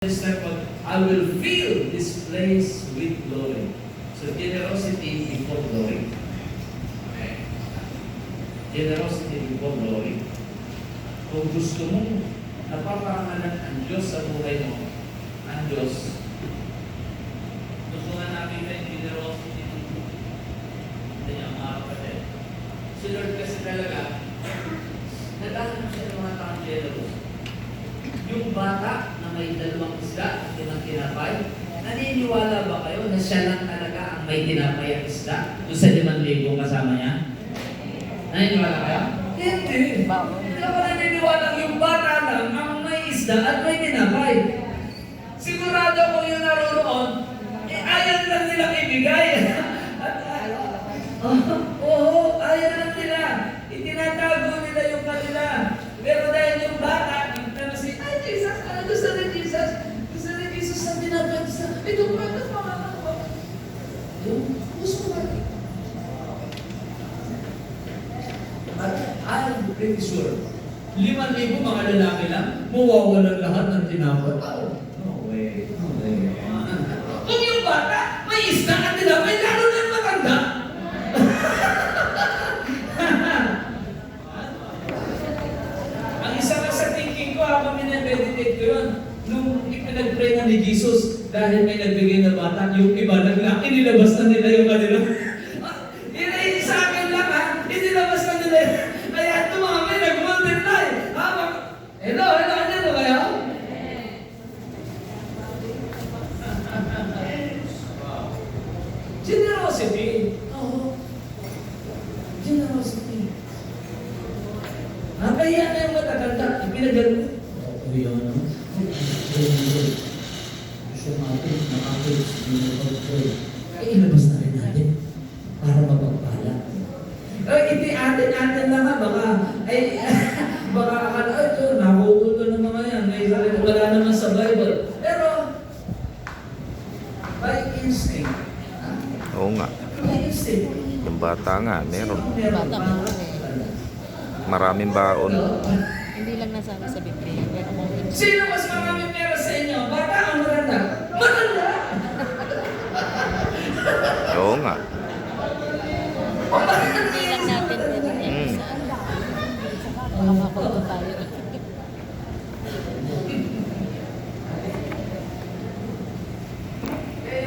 This time, I will fill this place with glory. So generosity before glory. Okay. Generosity before glory. Kung gusto mong napaparangalan ang Diyos sa buhay mo, ang Diyos, gusto nga namin na yung generosity dito. Hindi niya mga kapatid. Si Lord kasi talaga, naghahanap siya ng mga taong generous. Yung bata na may dalawang isda at limang tinapay, naniniwala ba kayo na siya lang talaga ang may tinapay at isda doon sa 5,000 kasama niya? Naniniwala kayo? Hindi. Hindi ako naniniwala yung bata lang ang may isda at may tinapay. Sigurado ko yung naroroon, ayaw lang nilang ibigay. Oo, ayaw lang nila. Itinatago nila yung kanila. Pero dahil yung bata, Jesus, ano gusto ni Jesus? Gusto ni Jesus na binabagsa. Ito ba? Ito pa ako. Yung gusto ko. At I'm pretty sure, 5,000 mga lalaki lang, mawawalan lahat ng tinapay. Oh, no way. No way. Kung yung bata, may isda at tinapay, lalo na yung matanda. Ang isa ka sa thinking ko, habang minameditate ko yun, nung ipinag-pray na ni Jesus, dahil may nagbigay na bata, yung iba nagla, inilabas na nila yung kanila. Yun sa akin lang ha, inilabas na nila. Kaya ito mga may nag-multiply. Hello, ano kaya? Generosity. Oo. Generosity. Kaya na yung matatanda, ipinagano. Kaya na. Gusto natin, nakapit, ay ilabas na rin natin para mapagpala. Iti atin lang ha, baka akala, ito, nakukulto ng mga yan, may sarili, wala naman sa Bible. Pero, by instinct. Oo nga. By instinct. Yung bata nga, meron. Bata meron eh. Maraming baon. Hindi lang nasabi sa Biblia. Meron mong Sino mas maraming pera sa inyo? Bata o matanda? Matanda! Oo nga. hindi lang natin pwede sa baka makulto tayo.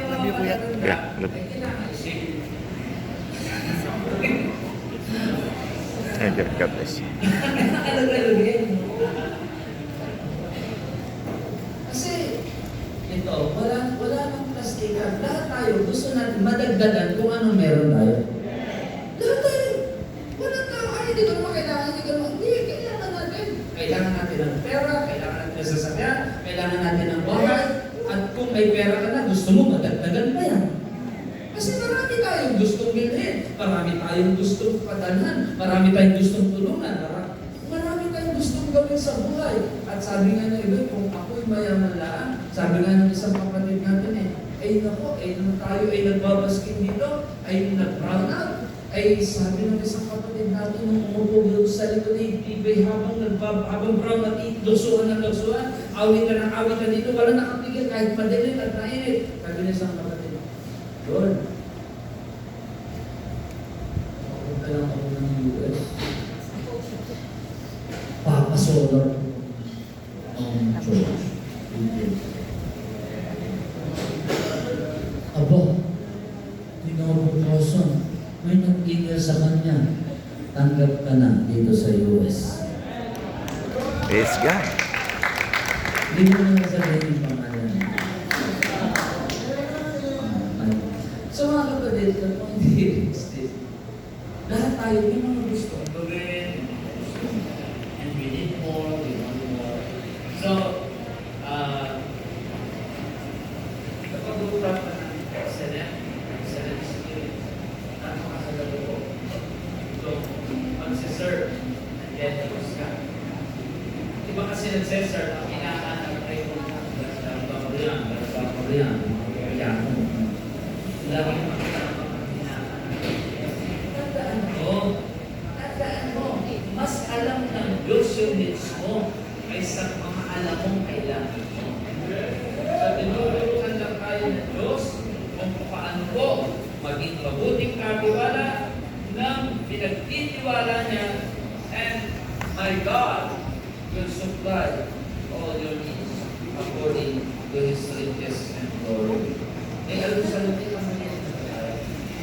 Sabi ko yan. Yeah, look. God bless you. Kasi, ito, wala nang plastikan. Lahat tayo, gusto natin madagdagan kung anong meron tayo. Lahat tayo. Wala tayo, ay, hindi ko naman kailangan, hindi, kailangan natin. Kailangan natin ng pera, kailangan natin ng sasakyan, kailangan natin ng bahay, at kung may pera ka na, gusto mo, madagdagan pa yan. Kasi marami tayong gustong bilhin, marami tayong gustong padalhan, marami tayong gustong tulungan, marami tayong gustong gawin sa buhay. At sabi nga ng iba, kung ako'y mayaman lang, sabi nga ng isang kapatid natin ay nako, nung tayo ay nagbabasking dito, ay nag-brown out. Ay sabi ng isang kapatid natin, nung umupo doon sa likod ni Tibay, habang brown out, lusuan ng lusuan, awitan dito, wala nakapigil kahit madilim at nainit. Sabi ng isang kapatid, Lord, papunta lang ako ng US. Papasolar ang church. Aba, tinawabukasan. May nag-email sa kanya. Tanggap ka na dito sa US. Praise God. Hindi mo na sabihin yung pangalan. So mga kapatid, kung hindi exist, lahat tayo may mga gusto gawin, and we need more, we want more. So, kapag-uurapan ng excellent spirit, napakasalago ko. So, mag-serve, and get the ka. Iba kasi nag-serve, ang hinahanap ay kung bababriyan, Tandaan mo, mas alam ng Diyos yung needs mo kaysa mga alam mong kailangan mo. maging mabuting katiwala ng pinagtitiwala niya, and my God will supply all your needs according